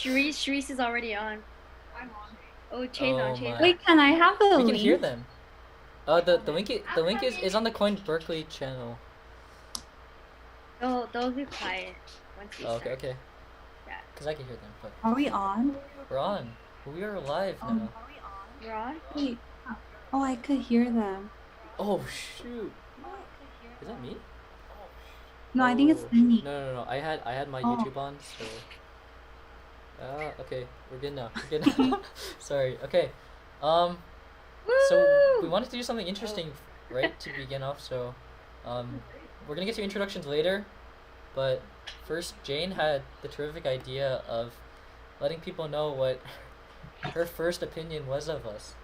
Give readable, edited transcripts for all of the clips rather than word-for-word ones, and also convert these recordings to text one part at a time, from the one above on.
Sharice is already on. I'm on. Oh, Chay's on. Chay's on. Wait, can I have the link? We can hear them. The link is on the Coin Berkeley channel. They'll be quiet once we start. Okay. Yeah. Cause I can hear them. But Are we on? we're on. We are live now. We're on? Wait. Oh, I could hear them. Oh shoot! Is that me? No, I think it's Cindy. No. I had my YouTube on, so. Okay, we're good now. Sorry. Okay. So we wanted to do something interesting, right, to begin off. So, we're gonna get to introductions later, but first, Jane had the terrific idea of letting people know what her first opinion was of us.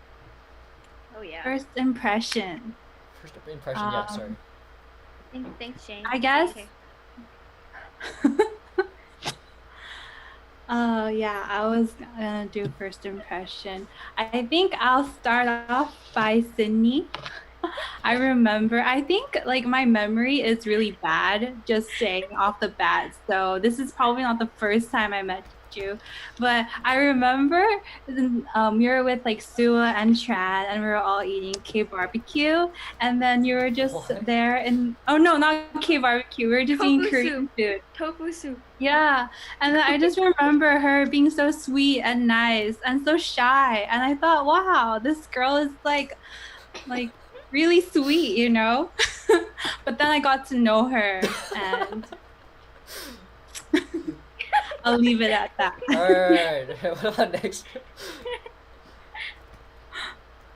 Oh yeah. First impression. Yeah. Sorry. Thanks, Jane. I guess. Okay. Oh yeah, I was gonna do first impression. I think I'll start off by Sydney. I remember, I think like my memory is really bad, just saying off the bat. So this is probably not the first time I met you, but I remember we were with like Sua and Tran, and we were all eating K barbecue, and then you were just there, and oh no, not K barbecue. We were just eating Korean food. Tofu soup. Yeah, and then I just remember her being so sweet and nice and so shy, and I thought, wow, this girl is like really sweet, you know. But then I got to know her, and I'll leave it at that. Alright, what about next?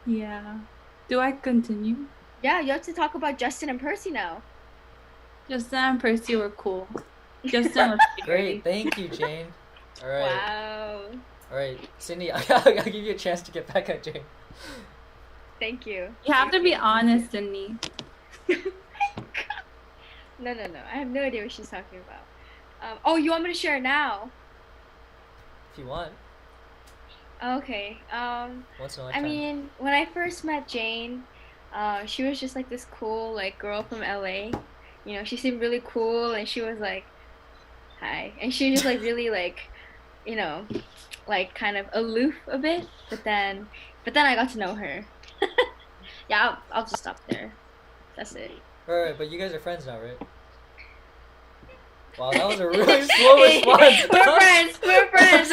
Yeah. Do I continue? Yeah, you have to talk about Justin and Percy now. Justin and Percy were cool. Justin was great. Thank you, Jane. Alright. Wow. Alright, Cindy, I'll give you a chance to get back at Jane. Thank you. You have to be honest, Cindy. No. I have no idea what she's talking about. Oh, you want me to share it now? If you want. Okay. Once in a lifetime. I mean, when I first met Jane, she was just like this cool like girl from LA. You know, she seemed really cool, and she was like, "Hi," and she was just like really like, you know, like kind of aloof a bit. But then I got to know her. Yeah, I'll just stop there. That's it. Alright, but you guys are friends now, right? Wow, that was a really slow response. We're friends. We're good friends.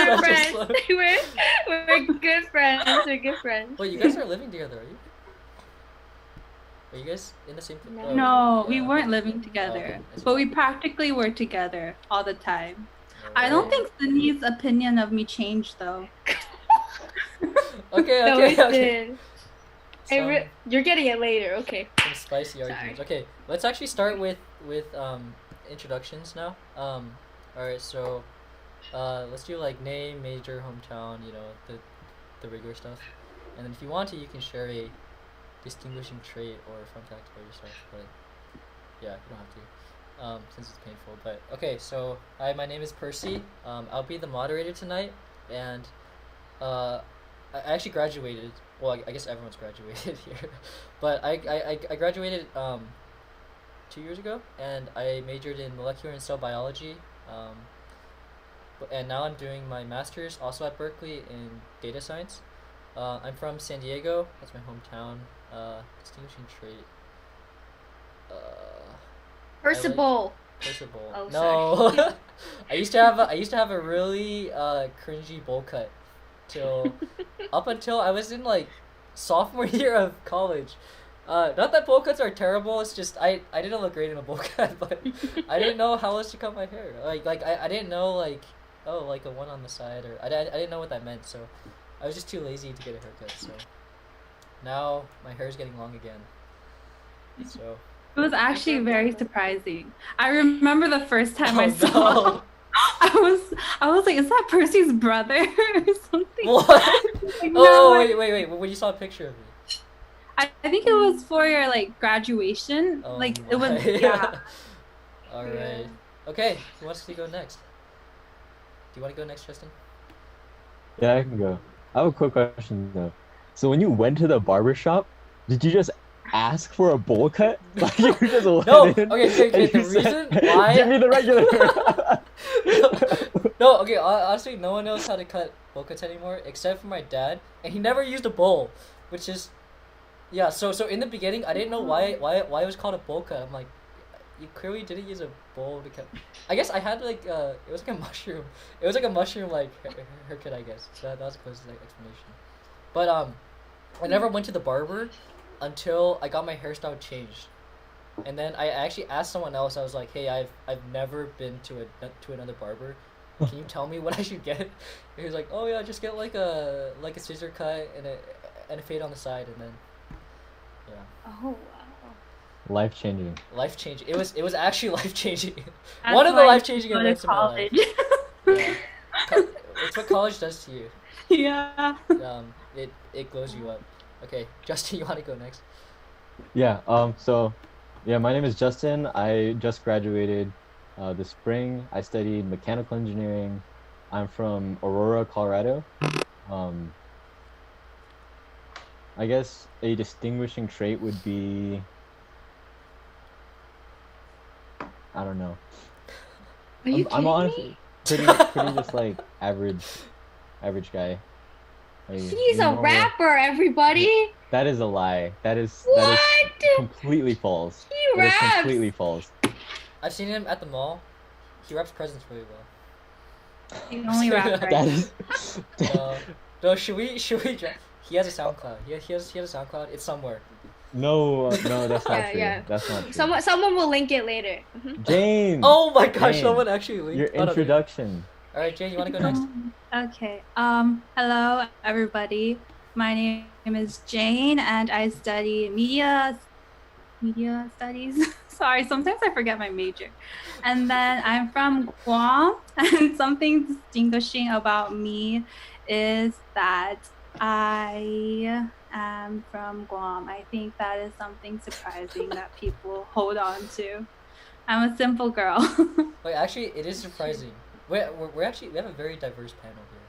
We're good friends. Wait, you guys are living together, are you? Are you guys in the same place? No, we weren't living together, but we practically were together all the time. I don't think Cindy's opinion of me changed though. Okay. You're getting it later, okay. Some spicy arguments. Okay, let's actually start with introductions now. Alright, so let's do like name, major, hometown, you know, the Rigor stuff. And then if you want to, you can share a distinguishing trait or fun fact about yourself, but yeah, you don't have to, since it's painful. But okay, so hi, my name is Percy. I'll be the moderator tonight, and I actually graduated. Well, I guess everyone's graduated here, but I graduated 2 years ago, and I majored in molecular and cell biology, and now I'm doing my master's also at Berkeley in data science. I'm from San Diego. That's my hometown. Distinguishing trait. Percival. Percival. Oh, no. sorry. I used to have a really cringy bowl cut up until I was in like sophomore year of college. Not that bowl cuts are terrible. It's just I didn't look great in a bowl cut, but I didn't know how else to cut my hair. I didn't know like a one on the side, or I didn't know what that meant. So I was just too lazy to get a haircut. So now my hair's getting long again. So it was actually very surprising. I remember the first time I saw him, I was like, is that Percy's brother or something? What? Like, wait. When you saw a picture of me. I think it was for your like graduation. Oh like my. it was yeah. All right. Okay. Who wants to go next? Do you want to go next, Justin? Yeah, I can go. I have a quick question though. So when you went to the barber shop, did you just ask for a bowl cut? Like you just went No, in okay. and The you said, reason why. give me the regular. No, okay. Honestly, no one knows how to cut bowl cuts anymore except for my dad, and he never used a bowl, which is, yeah. So in the beginning, I didn't know why it was called a bowl cut. I'm like, you clearly didn't use a bowl to cut. I guess I had like it was like a mushroom. It was like a mushroom like haircut, I guess. So that was the closest like, explanation. But I never went to the barber until I got my hairstyle changed. And then I actually asked someone else. I was like, "Hey, I've never been to another barber. Can you tell me what I should get?" And he was like, "Oh yeah, just get like a scissor cut and a fade on the side, and then yeah." Oh wow. Life changing. Life changing. It was actually life changing. That's One of the why life changing you go to events in my life. college. Yeah. It's what college does to you. Yeah. It glows you up. Okay, Justin, you want to go next? Yeah. So, yeah, my name is Justin. I just graduated this spring. I studied mechanical engineering. I'm from Aurora, Colorado. I guess a distinguishing trait would be, I don't know. Are you I'm kidding honestly me? pretty just like average guy. Like, He's a normal. rapper, everybody. That is a lie. That is What? completely false. He That is raps. completely false. I've seen him at the mall. He wraps presents really well. You only rap right. That is. No, should we? He has a SoundCloud. He has a SoundCloud. It's somewhere. No, that's not Yeah, true. yeah. That's not true. Someone will link it later. Mhm. Jane. Oh my gosh! Jane, Someone actually linked. your introduction. All right, Jane, you want to go next? Okay. Hello everybody. My name is Jane and I study media studies. Sorry, sometimes I forget my major. And then I'm from Guam, and something distinguishing about me is that I am from Guam. I think that is something surprising that people hold on to. I'm a simple girl. Wait, actually, it is surprising. We're actually we have a very diverse panel here.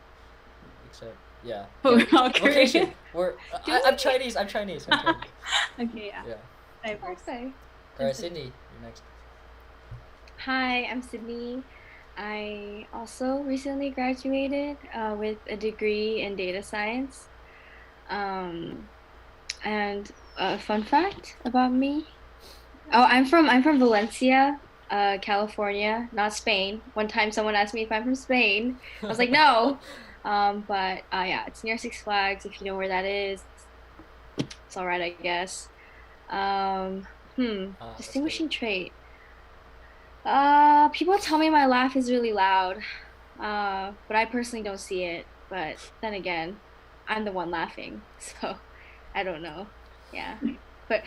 Except, yeah. We're all Location. Korean. I'm Chinese. I'm Chinese. Okay, yeah. Yeah. Diverse. Okay. All right, Sydney, you're next. Hi, I'm Sydney. I also recently graduated with a degree in data science. And a fun fact about me. Oh, I'm from Valencia, California, not Spain. One time someone asked me if I'm from Spain. I was like, no. But yeah, it's near Six Flags. If you know where that is, it's all right, I guess. Distinguishing trait. People tell me my laugh is really loud, but I personally don't see it. But then again, I'm the one laughing, so I don't know. Yeah. But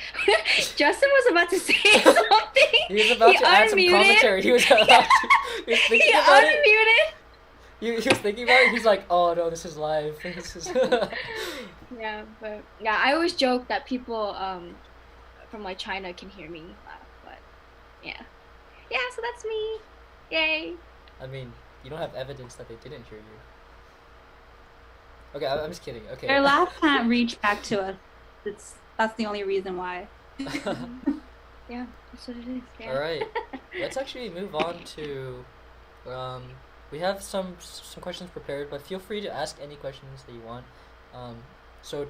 Justin was about to say something. He was about to add some commentary. He was about to. He was thinking about it. Unmuted. He was thinking about it. He's like, "Oh no, this is live. This is." Yeah, but yeah, I always joke that people from like China can hear me laugh, but yeah, so that's me. Yay. I mean, you don't have evidence that they didn't hear you. Okay, I'm just kidding. Okay. Their laugh can't reach back to us. That's the only reason why. Yeah, that's what it is. Yeah. All right, let's actually move on to. We have some questions prepared, but feel free to ask any questions that you want. So,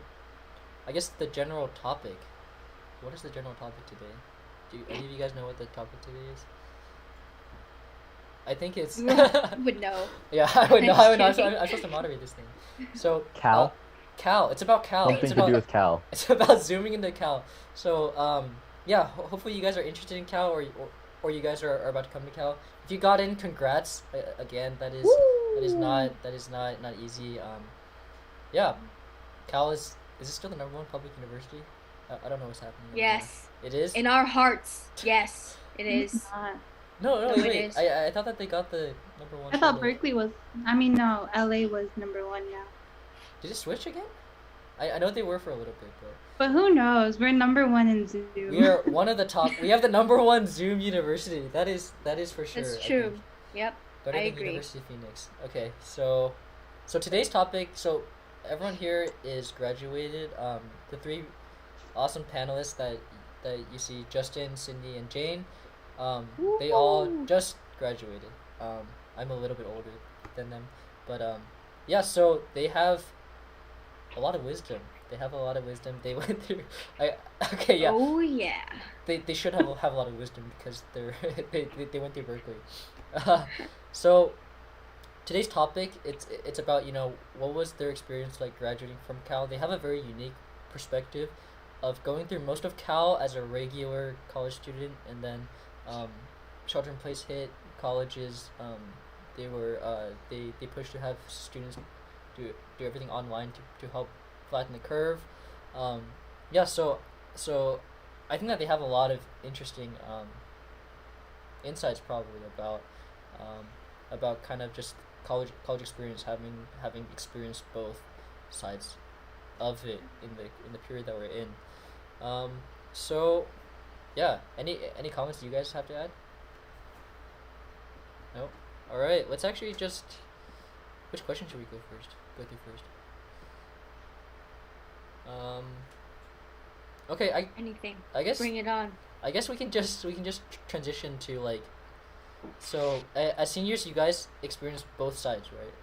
I guess the general topic. What is the general topic today? Do any of you guys know what the topic today is? I think it's. Would know. Yeah, I would know. I'm supposed to moderate this thing. So. Cal. Cal. It's about Cal. Something to do with Cal. It's about zooming into Cal. So, yeah. Hopefully, you guys are interested in Cal, or you guys are about to come to Cal. If you got in, congrats. Again, that is not easy. Yeah. Cal is it still the #1 public university? I don't know what's happening. Yes. It is? In our hearts. Yes, it is. No, it wait. is. I thought that they got the #1. I thought Berkeley was. I mean, no, LA was #1 now. Did it switch again? I know they were for a little bit, but. But who knows? We're #1 in Zoom. We are one of the top. We have the #1 Zoom university. That is for sure. That's true. Yep. Better I than agree. University of Phoenix. Okay, so today's topic. So everyone here is graduated. The three awesome panelists that you see, Justin, Cindy, and Jane. They all just graduated. I'm a little bit older than them, but yeah. So they have a lot of wisdom. They have a lot of wisdom. They went through. I okay, yeah. Oh yeah. They should have a lot of wisdom because they went through Berkeley. So today's topic, it's about, what was their experience like graduating from Cal. They have a very unique perspective of going through most of Cal as a regular college student, and then shelter in place hit. Colleges, they pushed to have students do everything online to help flatten the curve. Yeah, so I think that they have a lot of interesting insights probably about kind of just college experience, having experienced both sides of it in the period that we're in. So yeah, any comments you guys have to add? No. All right, let's actually just, which question should we go through first? Okay, Anything. I guess Bring it on. I guess we can just transition to like, so as seniors, you guys experience both sides, right?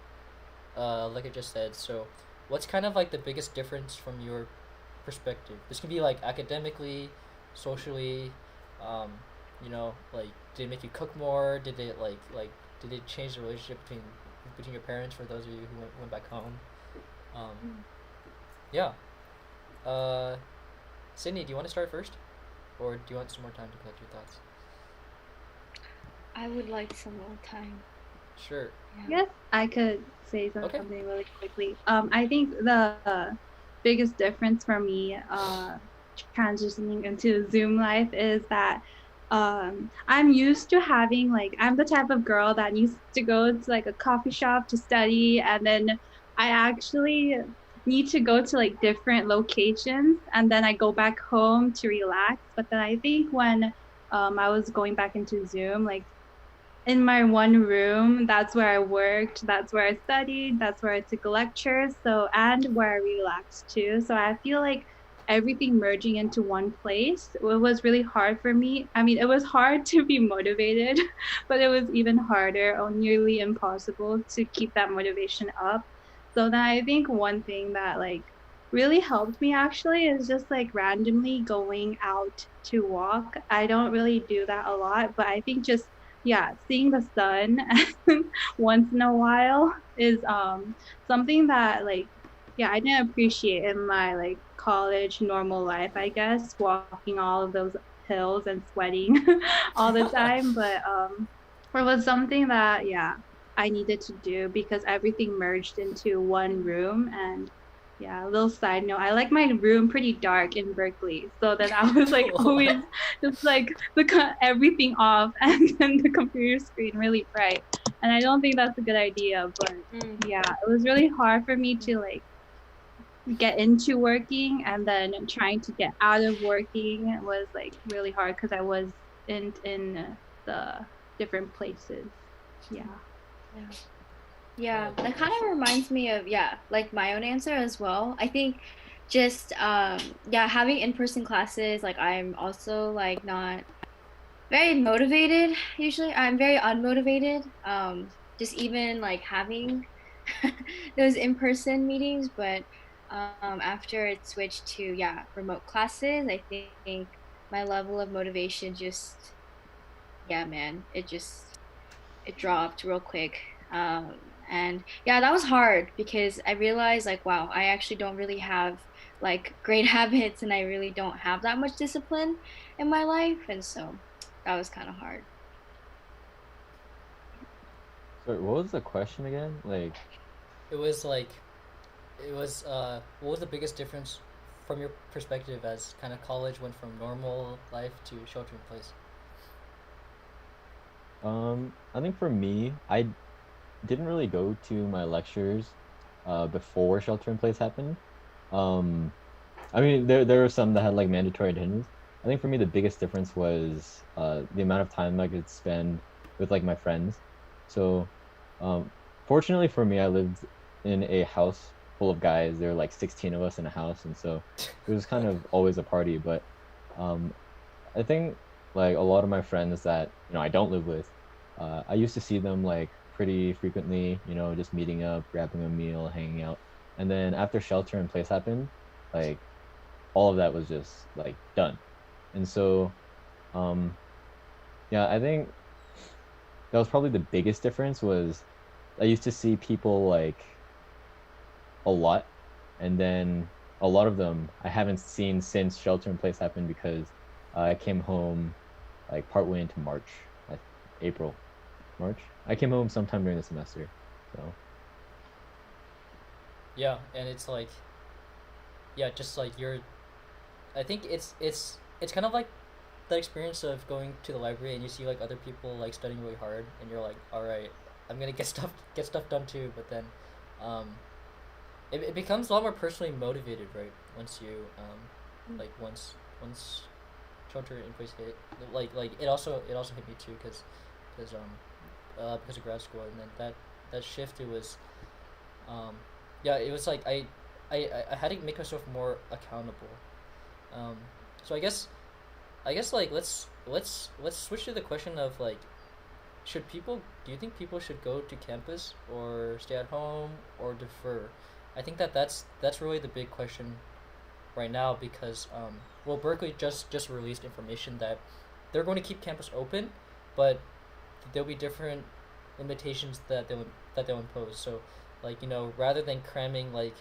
Like I just said. So what's kind of like the biggest difference from your perspective? This can be like academically, socially, like, did it make you cook more? Did it did it change the relationship between your parents, for those of you who went back home? Yeah. Sydney, do you want to start first, or do you want some more time to collect your thoughts? I would like some more time. Sure. Yeah. Yes, I could say Okay. something really quickly. I think the biggest difference for me transitioning into Zoom life is that I'm used to having, like, I'm the type of girl that needs to go to like a coffee shop to study, and then I actually need to go to like different locations, and then I go back home to relax. But then I think when I was going back into Zoom, like, in my one room, that's where I worked, that's where I studied, that's where I took lectures, and where I relaxed too. So I feel like everything merging into one place, it was really hard for me. I mean, it was hard to be motivated, but it was even harder, or nearly impossible, to keep that motivation up. So then I think one thing that like really helped me actually is just like randomly going out to walk. I don't really do that a lot, but I think just, yeah, seeing the sun once in a while is something that, like, yeah, I didn't appreciate in my like college normal life, I guess, walking all of those hills and sweating all the time. But it was something that, yeah, I needed to do because everything merged into one room. And yeah, a little side note, I like my room pretty dark in Berkeley, so that I was like always just like everything off and then the computer screen really bright. And I don't think that's a good idea, but yeah, it was really hard for me to like get into working, and then trying to get out of working was like really hard because I was in the different places. Yeah. Yeah, that kind of reminds me of, like my own answer as well. I think just having in-person classes, like I'm also like not very motivated usually. I'm very unmotivated. Just even like having those in-person meetings, but after it switched to remote classes, I think my level of motivation just it dropped real quick. And yeah, that was hard because I realized like, wow, I actually don't really have like great habits, and I really don't have that much discipline in my life, and so that was kind of hard. Sorry, what was the question again? Like, It was what was the biggest difference from your perspective as kind of college went from normal life to shelter in place? I think for me, I didn't really go to my lectures before shelter in place happened. I mean, there were some that had like mandatory attendance. I think for me the biggest difference was the amount of time I could spend with like my friends. So fortunately for me, I lived in a house full of guys. There were like 16 of us in a house, and so it was kind of always a party. But um, I think like a lot of my friends that I don't live with, I used to see them like pretty frequently. Just meeting up, grabbing a meal, hanging out, and then after shelter in place happened, like all of that was just like done. And so um, yeah, I think that was probably the biggest difference. Was I used to see people like a lot, and then a lot of them I haven't seen since shelter in place happened because I came home like partway into March, like April, March. I came home sometime during the semester. So Yeah, and it's like, yeah, just like you're. I think it's kind of like the experience of going to the library and you see like other people like studying really hard and you're like, all right, I'm gonna get stuff done too. But then, um, it becomes a lot more personally motivated, right? Once you like once shelter in place hit, like it also hit me too because of grad school, and then that shift, it was um yeah, it was like I had to make myself more accountable. um so I guess like let's switch to the question of like, should people do you think people should go to campus or stay at home or defer? I think that's really the big question right now, because well, Berkeley just released information that they're going to keep campus open, but there'll be different limitations that they'll impose. So like, rather than cramming like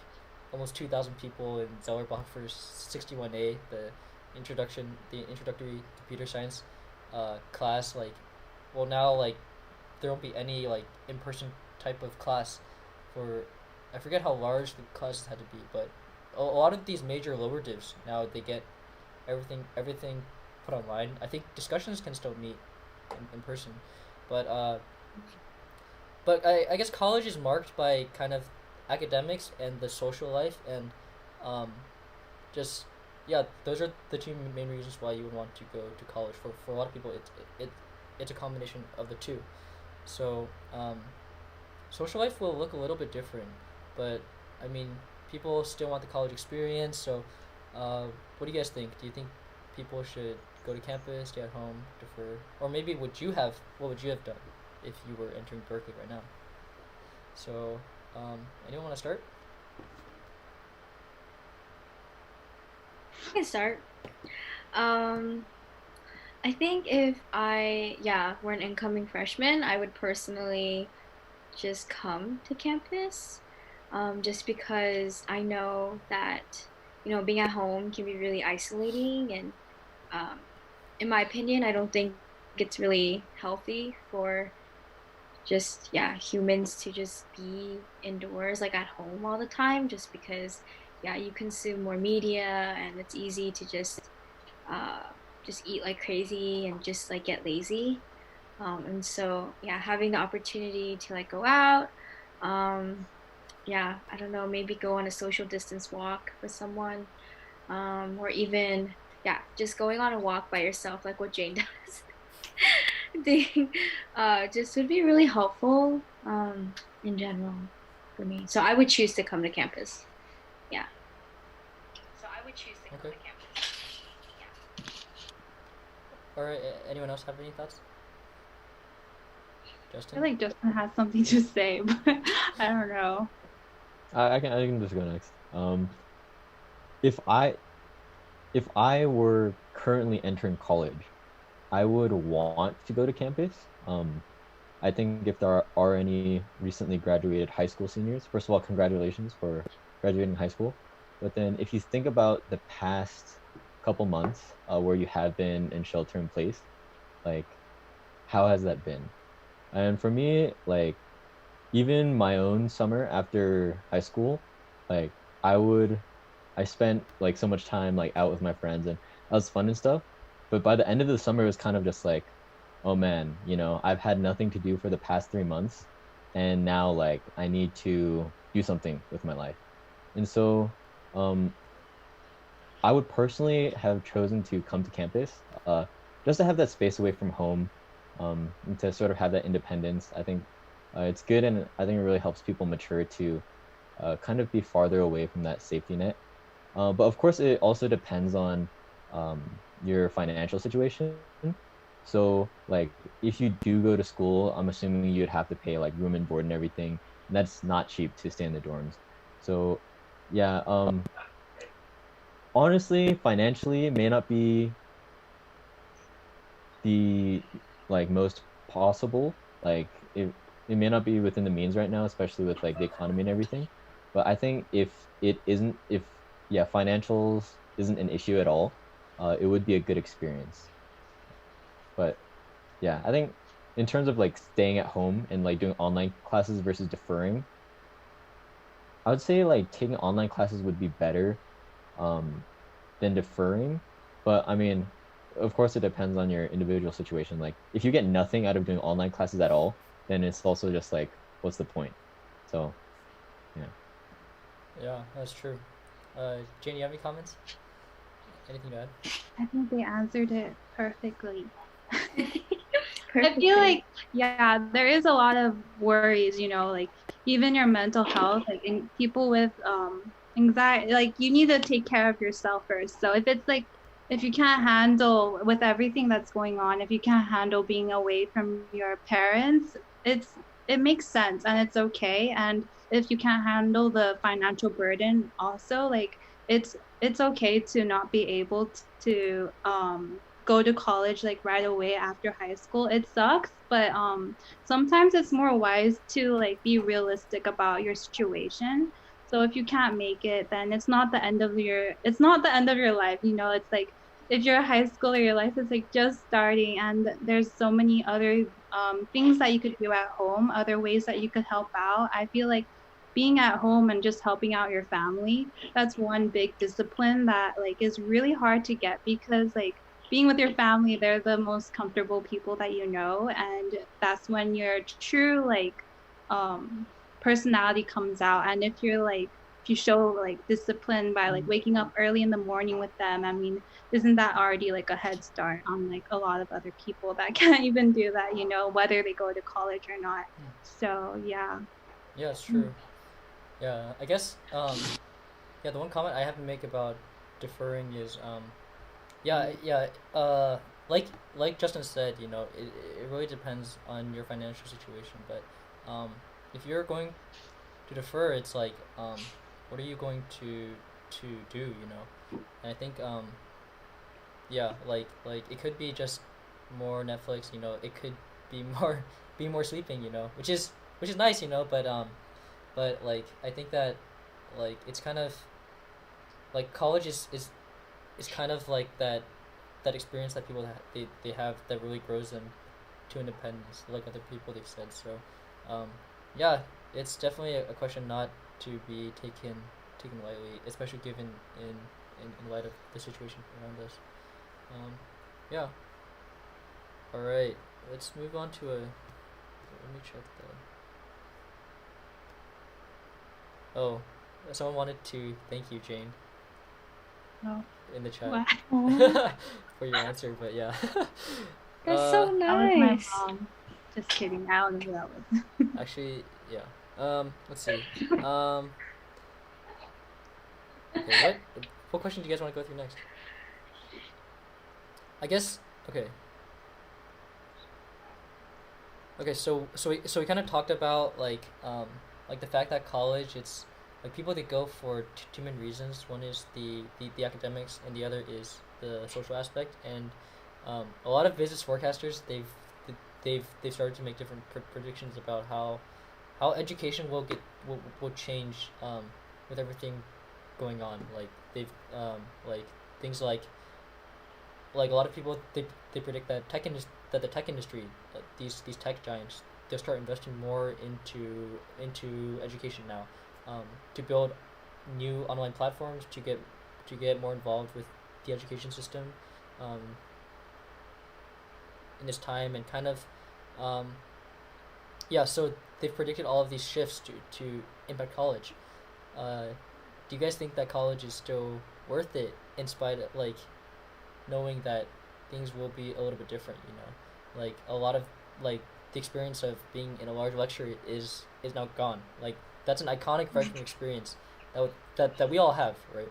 almost 2,000 people in Zellerbach for 61A, the introductory computer science class, like, well, now like there won't be any like in person type of class for, I forget how large the classes had to be, but a lot of these major lower divs now, they get everything put online. I think discussions can still meet in person, but I guess college is marked by kind of academics and the social life, and um, just, yeah, those are the two main reasons why you would want to go to college. For a lot of people, it's a combination of the two. So social life will look a little bit different, but I mean, people still want the college experience. So what do you guys think? Do you think people should go to campus, stay at home, defer, or maybe what would you have done if you were entering Berkeley right now? So anyone want to start? I can start. Um, I think if were an incoming freshman, I would personally just come to campus, just because I know that, being at home can be really isolating. And um, in my opinion, I don't think it's really healthy for just, humans to just be indoors, like at home all the time, just because, you consume more media and it's easy to uh, just eat like crazy and just like get lazy. And so, having the opportunity to like go out, um, I don't know, maybe go on a social distance walk with someone, or even, just going on a walk by yourself, like what Jane does. I think just would be really helpful, in general, for me. So I would choose to come to campus. Yeah. Okay. All right. Anyone else have any thoughts? I Justin? feel like Justin has something to say, but I don't know. I can just go next. If I were currently entering college, I would want to go to campus. I think if there are any recently graduated high school seniors, first of all, congratulations for graduating high school. But then if you think about the past couple months where you have been in shelter in place, like, how has that been? And for me, like, even my own summer after high school, like, I would I spent like so much time like out with my friends, and that was fun and stuff. But by the end of the summer, it was kind of just like, oh man, I've had nothing to do for the past 3 months, and now like I need to do something with my life. And so, um, I would personally have chosen to come to campus, just to have that space away from home, and to sort of have that independence. I think it's good, and I think it really helps people mature to kind of be farther away from that safety net. But of course, it also depends on your financial situation. So, like, if you do go to school, I'm assuming you'd have to pay like room and board and everything, and that's not cheap to stay in the dorms. So, yeah, honestly, financially, it may not be the like most possible. Like, it may not be within the means right now, especially with like the economy and everything. But I think if yeah, financials isn't an issue at all, it would be a good experience. But yeah, I think in terms of like staying at home and like doing online classes versus deferring, I would say like taking online classes would be better um than deferring. But I mean, of course it depends on your individual situation. Like if you get nothing out of doing online classes at all, then it's also just like what's the point? So, yeah. Yeah, that's true. Jane, you have any comments? Anything to add? I think they answered it perfectly. I Perfect. feel like, yeah, there is a lot of worries, like even your mental health, like in people with anxiety, like you need to take care of yourself first. So if it's like, if you can't handle with everything that's going on, if you can't handle being away from your parents, it makes sense and it's okay. And if you can't handle the financial burden also, like it's okay to not be able to go to college like right away after high school. It sucks, but sometimes it's more wise to like be realistic about your situation. So if you can't make it, then it's not the end of your life. It's like if you're a high schooler, your life is like just starting, and there's so many other things that you could do at home, other ways that you could help out. I feel like being at home and just helping out your family, that's one big discipline that like is really hard to get, because like being with your family, they're the most comfortable people that you know, and that's when your true like um personality comes out. And if you show like discipline by like waking up early in the morning with them, I mean, isn't that already like a head start on like a lot of other people that can't even do that, whether they go to college or not. So yeah. Yeah, it's true. Yeah, I guess yeah, the one comment I have to make about deferring is yeah, yeah, like Justin said, it really depends on your financial situation, but if you're going to defer, it's like what are you going to do, And I think yeah, like it could be just more Netflix, it could be more be more sleeping, which is nice, but like I think that like it's kind of like college is kind of like that experience that people they have that really grows them to independence, like other people they've said. So yeah, it's definitely a question not to be taken lightly, especially given in light of the situation around us. Yeah. All right, let's move on to a. Let me check the. Oh, someone wanted to thank you, Jane, Oh, in the chat wow. for your answer, but yeah. That's so That was my nice. mom. Just kidding. I don't know who that was. Actually, yeah. Let's see. Okay, what question do you guys want to go through next? I guess. Okay. Okay, so we kind of talked about like the fact that college, it's like people that go for two main reasons. One is the academics, and the other is the social aspect. And a lot of business forecasters, they've started to make different predictions about how education will change with everything going on. Like they've like things like a lot of people, they predict that that the tech industry, these tech giants, they'll start investing more into education now, to build new online platforms to get more involved with the education system um, in this time, and kind of yeah, so they've predicted all of these shifts to impact college. Do you guys think that college is still worth it, in spite of like knowing that things will be a little bit different, like a lot of like the experience of being in a large lecture is now gone. Like that's an iconic freshman experience that we all have, right?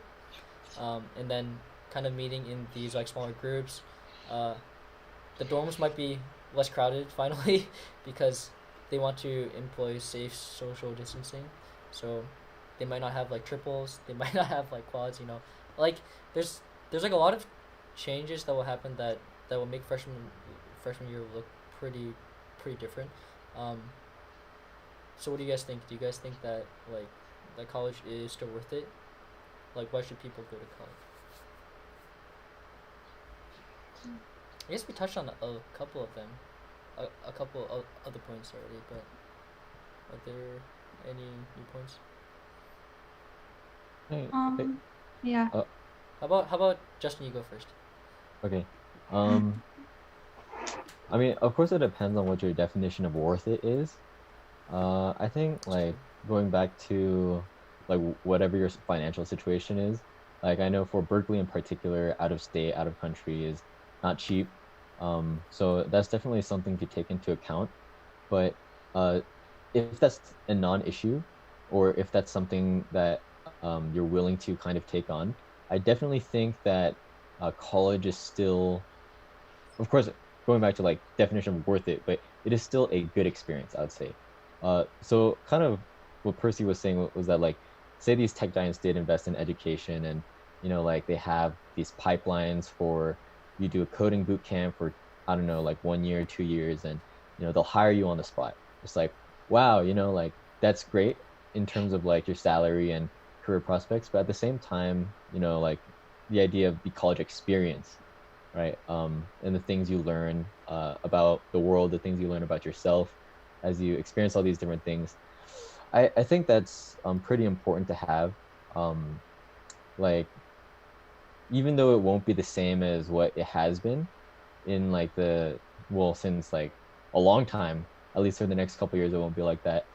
And then kind of meeting in these like smaller groups. Uh, the dorms might be less crowded finally because they want to employ safe social distancing. So they might not have like triples. They might not have like quads. Like there's like a lot of changes that will happen that will make freshman year look pretty different. Um, so what do you guys think? Do you guys think that like that college is still worth it? Like why should people go to college? I guess we touched on a couple of them, a couple of other points already, but are there any new points? Hey, Yeah. How about Justin? You go first. okay. I mean, of course, it depends on what your definition of worth it is. I think like going back to like whatever your financial situation is. Like I know for Berkeley in particular, out of state, out of country is not cheap. So that's definitely something to take into account. But uh, if that's a non-issue, or if that's something that you're willing to kind of take on, I definitely think that college is still, of course, going back to like definition of worth it, but it is still a good experience, I would say. So kind of what Percy was saying was that like, say these tech giants did invest in education, and like they have these pipelines for you do a coding boot camp for I don't know like 1 year, 2 years, and they'll hire you on the spot. It's like wow, like that's great in terms of like your salary and career prospects, but at the same time, like the idea of the college experience, right? And the things you learn about the world, the things you learn about yourself as you experience all these different things. I think that's pretty important to have. Like, even though it won't be the same as what it has been in like since like a long time, at least for the next couple of years, it won't be like that.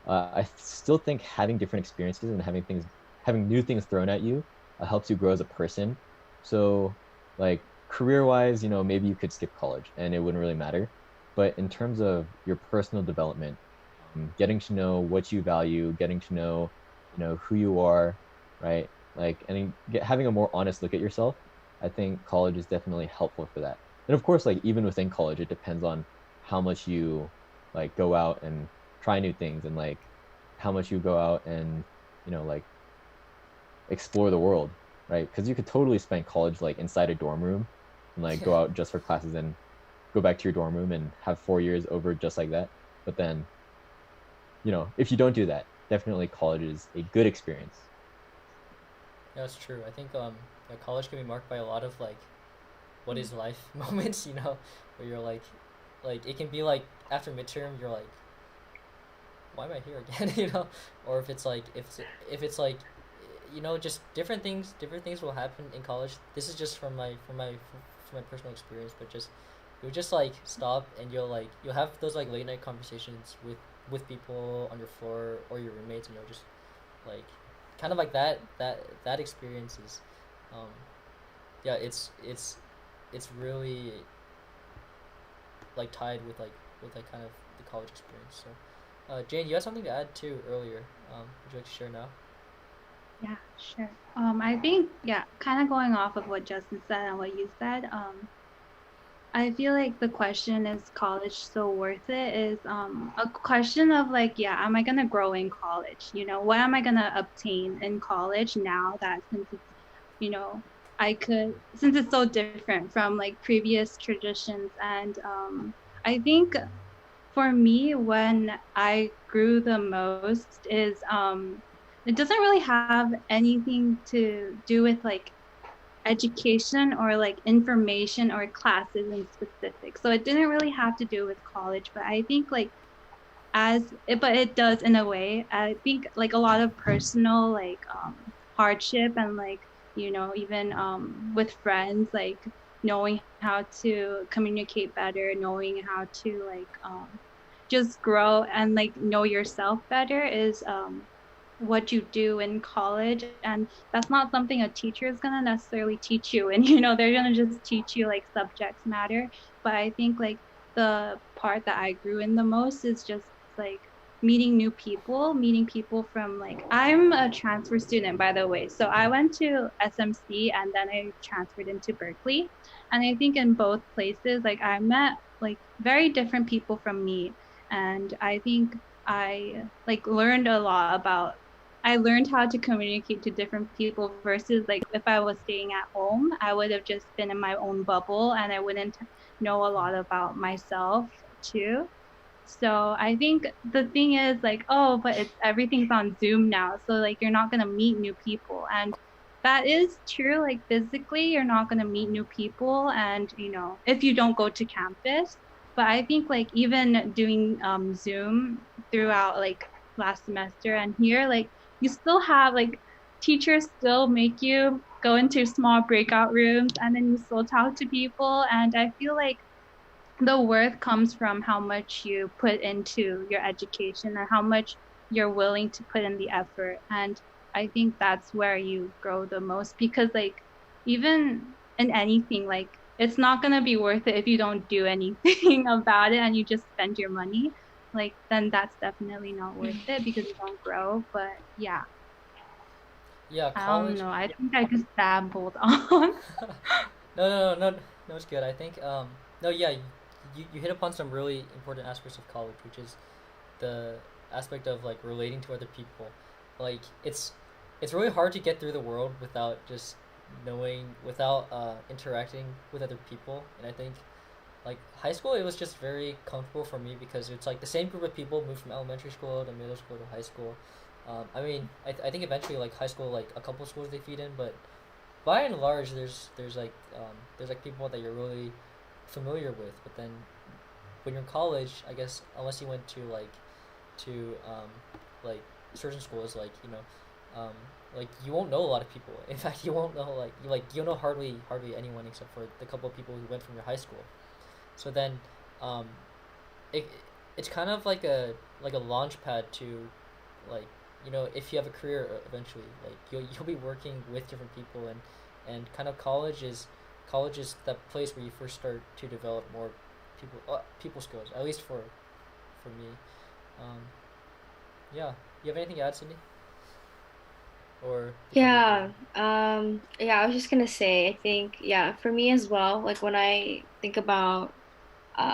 I still think having different experiences and having new things thrown at you helps you grow as a person. So, like career-wise, maybe you could skip college and it wouldn't really matter. But in terms of your personal development, getting to know what you value, getting to know, who you are, right? Like, and having a more honest look at yourself, I think college is definitely helpful for that. And of course, like even within college, it depends on how much you like go out and try new things, and like how much you go out and like explore the world, right? Because you could totally spend college like inside a dorm room and like go out just for classes and go back to your dorm room and have 4 years over just like that. But then, if you don't do that, definitely college is a good experience. Yeah, that's true. I think college can be marked by a lot of like what is life moments, where you're like it can be like after midterm you're like, why am I here again? Or if it's like just different things will happen in college. This is just from my personal experience, but just you'll just like stop and you'll have those like late night conversations with people on your floor or your roommates, and you'll just like kind of like that experience is yeah, it's really like tied with kind of the college experience. So Jane, you had something to add too earlier. Would you like to share now? Yeah, sure. I think, yeah, kind of going off of what Justin said and what you said, I feel like the question, is college still worth it, is a question of like, yeah, am I going to grow in college? What am I going to obtain in college now that since it's, since it's so different from like previous traditions. And I think for me, when I grew the most is it doesn't really have anything to do with like education or like information or classes in specific. So it didn't really have to do with college, but I think like but it does in a way. I think like a lot of personal like hardship and like even with friends, like knowing how to communicate better, knowing how to like just grow and like know yourself better is what you do in college. And that's not something a teacher is going to necessarily teach you, and they're going to just teach you like subjects matter. But I think like the part that I grew in the most is just like meeting new people, meeting people from like, I'm a transfer student, by the way. So I went to SMC and then I transferred into Berkeley. And I think in both places, like I met like very different people from me. And I think I like learned a lot about, I learned how to communicate to different people versus like if I was staying at home, I would have just been in my own bubble and I wouldn't know a lot about myself too. So I think the thing is like, oh, but it's everything's on Zoom now. So like you're not gonna meet new people. And that is true. Like physically, you're not gonna meet new people and if you don't go to campus. But I think like even doing Zoom throughout like last semester and here, like you still have like teachers still make you go into small breakout rooms and then you still talk to people. And I feel like the worth comes from how much you put into your education and how much you're willing to put in the effort. And I think that's where you grow the most because like even in anything, like it's not going to be worth it if you don't do anything about it and you just spend your money. Like then that's definitely not worth it because you don't grow. But yeah, Yeah, I don't college. know. I think I just babbled on. No, it's good. I think no, yeah, you hit upon some really important aspects of college, which is the aspect of like relating to other people. Like it's really hard to get through the world without just knowing, without interacting with other people. And I think like high school, it was just very comfortable for me because it's like the same group of people moved from elementary school to middle school to high school. I mean, I think eventually like high school, like a couple schools they feed in, but by and large, there's like people that you're really familiar with. But then when you're in college, I guess unless you went to like certain schools, um, like you won't know a lot of people. In fact, you won't know you'll know hardly anyone except for the couple of people who went from your high school. So then, um, it it's kind of like a launch pad to like if you have a career eventually, like you'll be working with different people, and kind of college is that place where you first start to develop more people skills, at least for me. um yeah, you have anything to add, Cindy, or before we go Yeah, on? yeah, I was just gonna say, I think, yeah, for me as well, like when I think about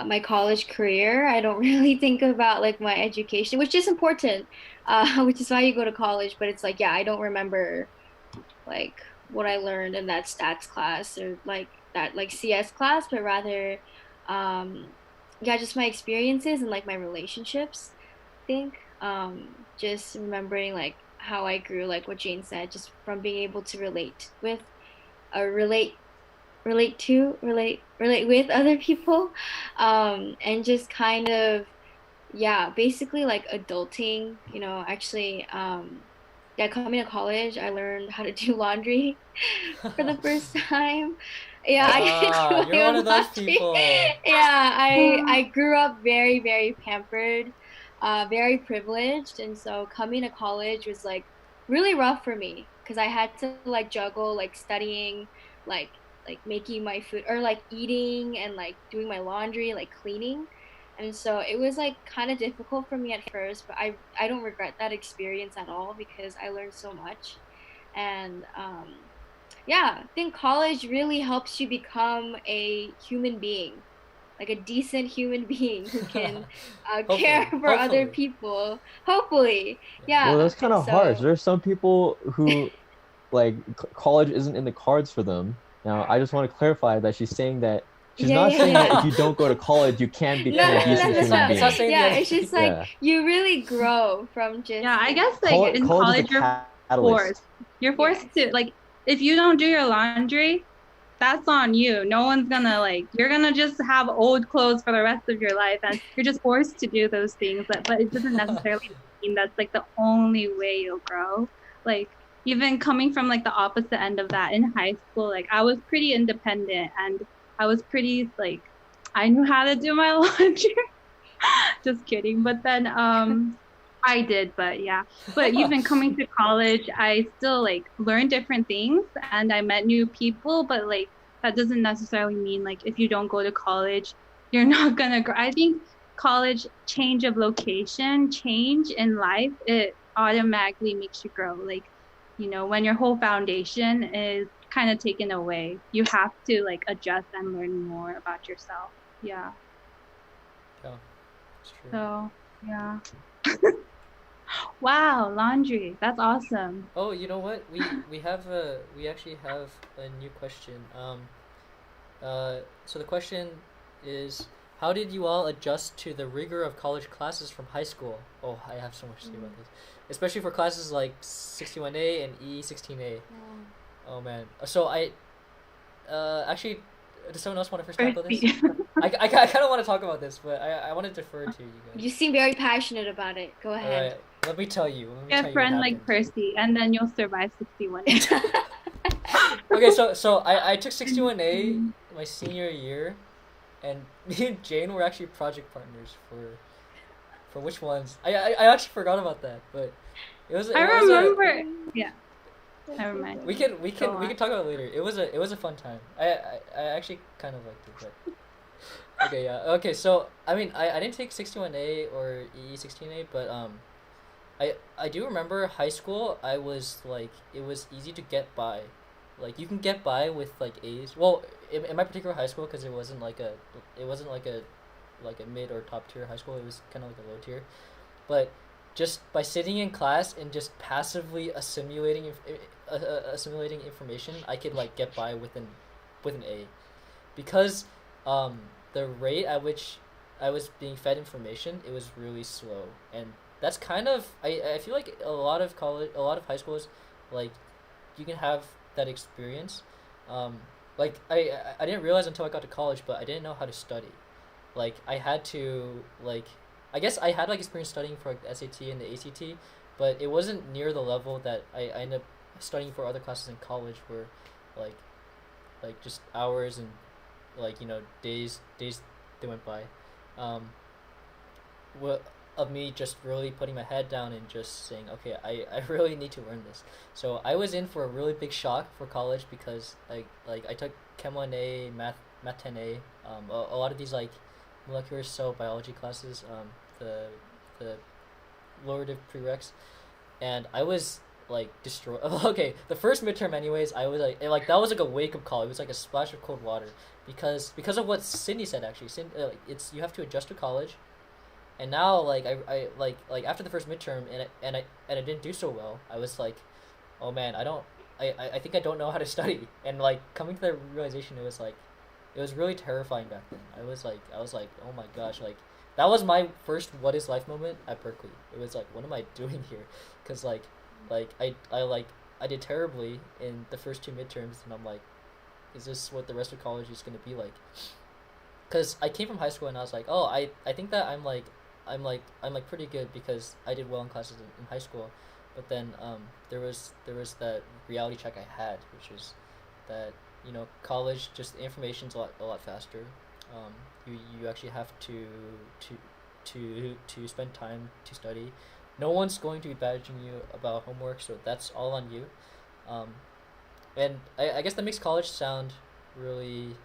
my college career, I don't really think about like my education, which is important, which is why you go to college, but it's like, yeah, I don't remember like what I learned in that stats class or like that like CS class, but rather, um, yeah, just my experiences and like my relationships, I think. Just remembering like how I grew, like what Jane said, just from being able to relate with or relate with other people, and just kind of, yeah, basically like adulting, actually, yeah, coming to college, I learned how to do laundry for the first time. Yeah, I didn't do You're my one own of those laundry. people. Yeah, I grew up very, very pampered, very privileged, and so coming to college was like really rough for me because I had to like juggle like studying, like making my food or like eating and like doing my laundry, like cleaning. And so it was like kind of difficult for me at first, but I don't regret that experience at all because I learned so much. And yeah, I think college really helps you become a human being, like a decent human being who can care Hopefully, for other hopefully. people, hopefully. Yeah. Well, Yeah. that's kind And of harsh. so, There's some people who like college isn't in the cards for them. Now, I just want to clarify that she's saying that she's yeah, not yeah, saying that if yeah. you don't go to college, you can't No, become a no, no, Yeah, decent no, it's human not. no. It's not being. saying the Yeah, other it's just thing. like Yeah. you really grow from Yeah, just I like, guess like in College is a college you're forced. catalyst. You're forced yes. to like if you don't do your laundry, that's on you. No one's gonna like you're gonna just have old clothes for the rest of your life and you're just forced to do those things. But it doesn't necessarily mean that's like the only way you'll grow. Like even coming from like the opposite end of that in high school, like I was pretty independent and I was pretty like I knew how to do my laundry. Just kidding. But then I did, but yeah. But even coming to college, I still like learned different things and I met new people, but like that doesn't necessarily mean like if you don't go to college, you're not gonna grow. I think college change of location, change in life, it automatically makes you grow. Like, when your whole foundation is kind of taken away, you have to like adjust and learn more about yourself. Yeah. Yeah, it's true. So, yeah. Wow, laundry. That's awesome. Oh, you know what? We actually have a new question. So the question is, how did you all adjust to the rigor of college classes from high school? Oh, I have so much to say about this, especially for classes like 61A and E16A. Oh man. So actually, does someone else want to first tackle this? I kind of want to talk about this, but I want to defer to you guys. You seem very passionate about it. Go All ahead. right, let me tell you. Get a friend like Percy, and then you'll survive 61. Okay, so I took 61A my senior year, and me and Jane were actually project partners for which ones? I actually forgot about that, but it was. I remember. Yeah. Never mind. We can talk about it later. It was a fun time. I actually kind of liked it, but okay, yeah. Okay, so I mean I didn't take 61A or E16A, but I do remember high school. I was like, it was easy to get by. Like, you can get by with like A's. Well, in my particular high school, because it wasn't like a mid or top tier high school. It was kind of like a low tier, but just by sitting in class and just passively assimilating information, I could like get by with an A, because the rate at which I was being fed information, it was really slow. And that's kind of, I feel like a lot of high schools, like, you can have that experience. Like I didn't realize until I got to college, but I didn't know how to study. Like, I had to, like, I guess I had like experience studying for like the SAT and the ACT, but it wasn't near the level that I ended up studying for other classes in college, where like just hours and like, days they went by. What of me just really putting my head down and just saying, okay, I really need to learn this. So I was in for a really big shock for college, because I took Chem 1A, Math 10A, a lot of these like molecular cell biology classes, the lower div prereqs, and I was like destroyed. Okay, the first midterm anyways, I was like that was like a wake up call. It was like a splash of cold water, because of what Sydney said. Actually, it's, you have to adjust to college. And now, like, I like after the first midterm, and I didn't do so well. I was like, oh man, I think I don't know how to study. And like, coming to that realization, it was really terrifying back then. I was like, oh my gosh, like, that was my first what is life moment at Berkeley. It was like, what am I doing here? Because like I did terribly in the first two midterms, and I'm like, is this what the rest of college is gonna be like? Because I came from high school and I was like, oh, I think that I'm pretty good, because I did well in classes in high school. But then there was that reality check I had, which is that, college, just the information's a lot faster. You actually have to spend time to study. No one's going to be badging you about homework, so that's all on you. And I guess that makes college sound really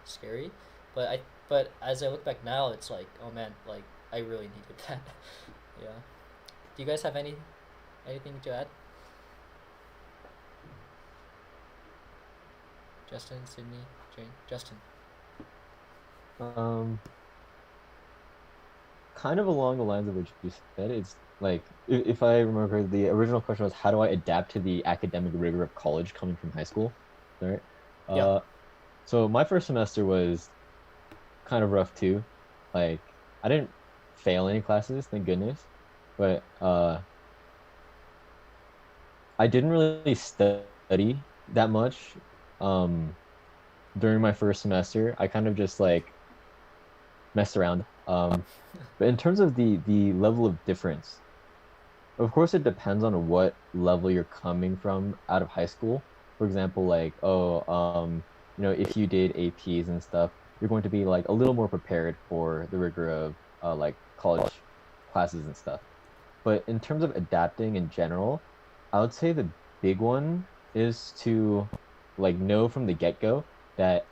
scary, but as I look back now, it's like, oh man, like, I really needed that. Yeah. Do you guys have anything to add? Justin, Sydney, Jane. Justin. Kind of along the lines of what you said. It's like, if I remember correctly, the original question was, how do I adapt to the academic rigor of college coming from high school? Right? Yeah. So my first semester was kind of rough too. Like, I didn't fail any classes, thank goodness. But I didn't really study that much during my first semester. I kind of just like messed around. But in terms of the level of difference, of course it depends on what level you're coming from out of high school. For example, like, if you did APs and stuff, you're going to be like a little more prepared for the rigor of like college classes and stuff. But in terms of adapting in general, I would say the big one is to like know from the get-go that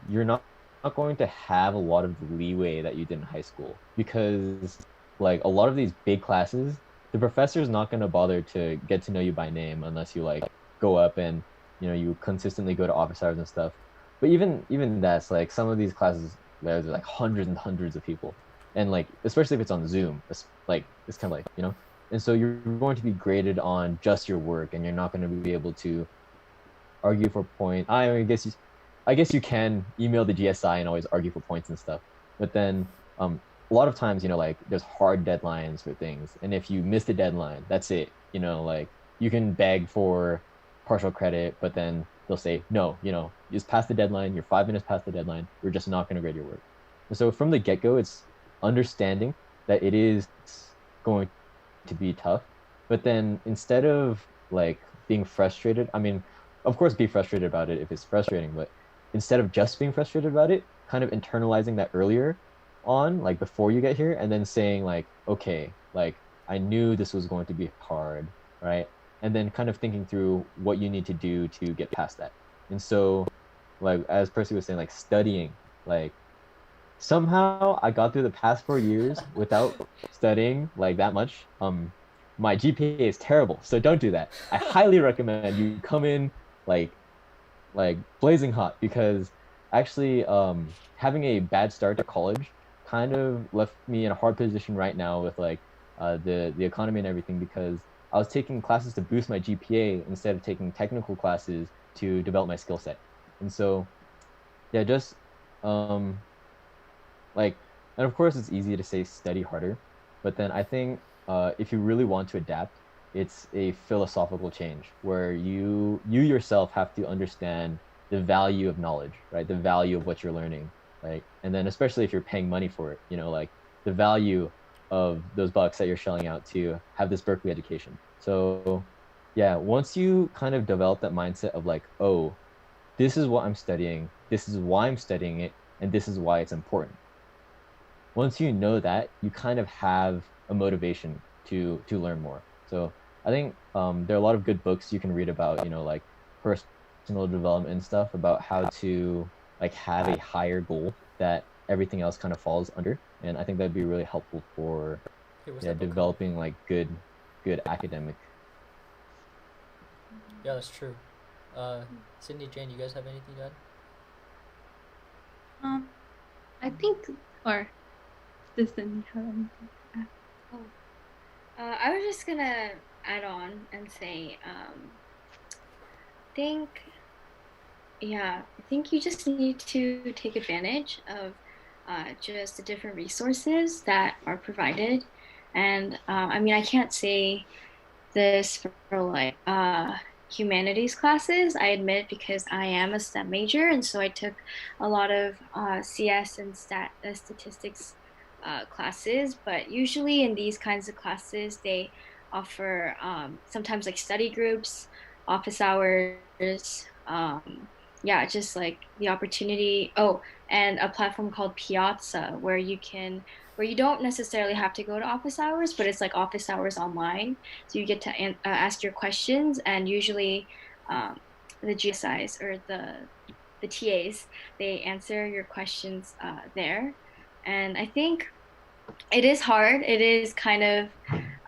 you're not not going to have a lot of the leeway that you did in high school because like a lot of these big classes, the professor's not going to bother to get to know you by name unless you like go up and you consistently go to office hours and stuff. But even that's like some of these classes there's like hundreds and hundreds of people. And like especially if it's on Zoom, it's kind of like, and so you're going to be graded on just your work and you're not going to be able to argue for point. I guess you can email the GSI and always argue for points and stuff. But then a lot of times, like there's hard deadlines for things. And if you miss the deadline, that's it. Like you can beg for partial credit, but then they'll say, no, you just passed the deadline, you're 5 minutes past the deadline, we're just not going to grade your work. And so from the get-go, it's understanding that it is going to be tough. But then instead of like being frustrated, I mean, of course, be frustrated about it if it's frustrating, but instead of just being frustrated about it, kind of internalizing that earlier on, like before you get here, and then saying like, okay, like I knew this was going to be hard, right? And then kind of thinking through what you need to do to get past that. And so, like as Percy was saying, like studying, like somehow I got through the past 4 years without studying like that much. My GPA is terrible, so don't do that. I highly recommend you come in like blazing hot because actually having a bad start to college kind of left me in a hard position right now with like the economy and everything because I was taking classes to boost my GPA instead of taking technical classes to develop my skill set. And so yeah, just like, and of course it's easy to say study harder, but then I think if you really want to adapt, it's a philosophical change where you yourself have to understand the value of knowledge, right? The value of what you're learning, like, and then especially if you're paying money for it, like the value of those bucks that you're shelling out to have this Berkeley education. So yeah, once you kind of develop that mindset of like, oh, this is what I'm studying, this is why I'm studying it, and this is why it's important. Once you know that, you kind of have a motivation to learn more. So I think there are a lot of good books you can read about, like personal development and stuff about how to like have a higher goal that everything else kind of falls under. And I think that'd be really helpful for developing like good academic. Yeah, that's true. Sydney, Jane, you guys have anything to add? I think, or does Sydney have anything to add? I was just gonna add on and say, I think you just need to take advantage of just the different resources that are provided. And I mean, I can't say this for like humanities classes, I admit, because I am a STEM major, and so I took a lot of CS and statistics classes. But usually in these kinds of classes, they offer sometimes like study groups, office hours, yeah, just like the opportunity. Oh, and a platform called Piazza where you don't necessarily have to go to office hours, but it's like office hours online. So you get to ask your questions, and usually the GSIs or the TAs, they answer your questions there. And I think it is hard. It is kind of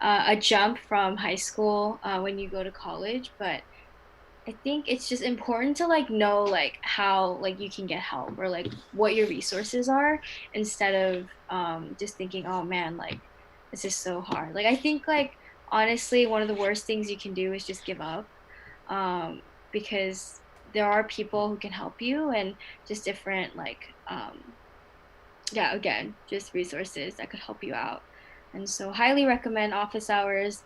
a jump from high school when you go to college, but I think it's just important to like know like how like you can get help or like what your resources are instead of just thinking, oh man, like this is so hard. Like I think like honestly one of the worst things you can do is just give up, because there are people who can help you and just different like yeah, again, just resources that could help you out. And so highly recommend office hours.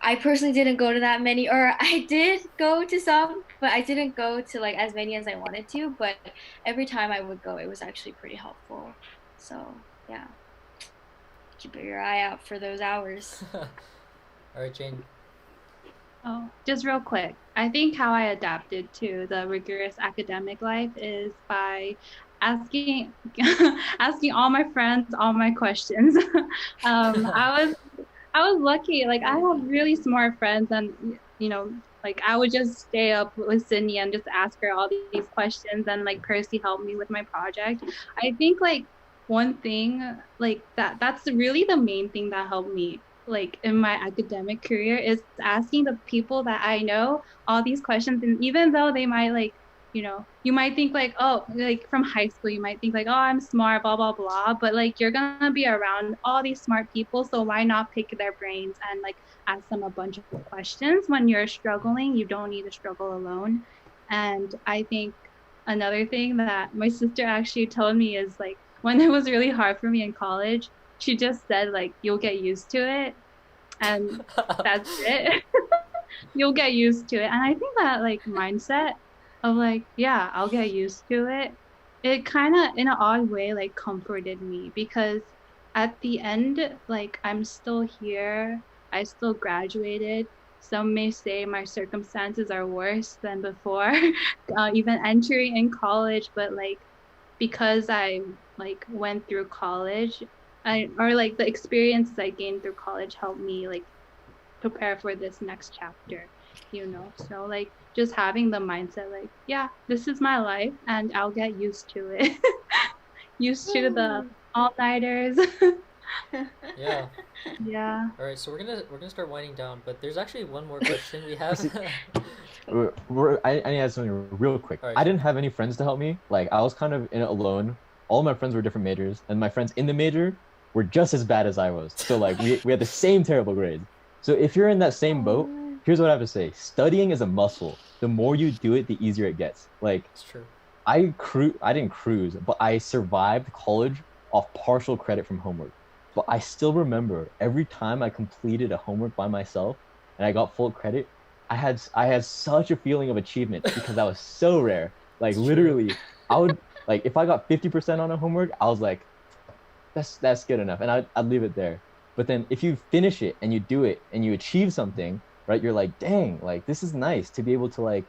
I personally didn't go to that many, or I did go to some, but I didn't go to like as many as I wanted to. But every time I would go, it was actually pretty helpful. So yeah, keep your eye out for those hours. All right, Jane. Oh, just real quick. I think how I adapted to the rigorous academic life is by asking all my friends all my questions. I was lucky. Like I have really smart friends, and Like I would just stay up with Sydney and just ask her all these questions, and like Percy helped me with my project. I think like one thing like that's really the main thing that helped me like in my academic career is asking the people that I know all these questions. And even though they might like, you might think like, oh, like from high school, you might think like, oh, I'm smart, blah, blah, blah. But like, you're going to be around all these smart people. So why not pick their brains and like ask them a bunch of questions? When you're struggling, you don't need to struggle alone. And I think another thing that my sister actually told me is like, when it was really hard for me in college, she just said like, you'll get used to it. And that's it. You'll get used to it. And I think that like mindset of like, yeah, I'll get used to it. It kind of in an odd way like comforted me, because at the end, like I'm still here. I still graduated. Some may say my circumstances are worse than before, even entering in college, but like because I like went through college, or like the experiences I gained through college helped me like prepare for this next chapter, So like just having the mindset like, yeah, this is my life and I'll get used to it. Used to the all-nighters. Yeah. Yeah. All right, so we're gonna start winding down, but there's actually one more question we have. I need to add something real quick. All right, I sure. didn't have any friends to help me. Like I was kind of in it alone. All my friends were different majors, and my friends in the major were just as bad as I was. So like we had the same terrible grades. So if you're in that same boat, here's what I have to say: studying is a muscle. The more you do it, the easier it gets. Like It's true. I didn't cruise, but I survived college off partial credit from homework. But I still remember every time I completed a homework by myself and I got full credit, I had such a feeling of achievement because that was so rare. Like It's true. literally, I would like if I got 50% on a homework, I was like, that's good enough, and I'd leave it there. But then if you finish it and you do it and you achieve something, right? You're like, dang, like this is nice to be able to like.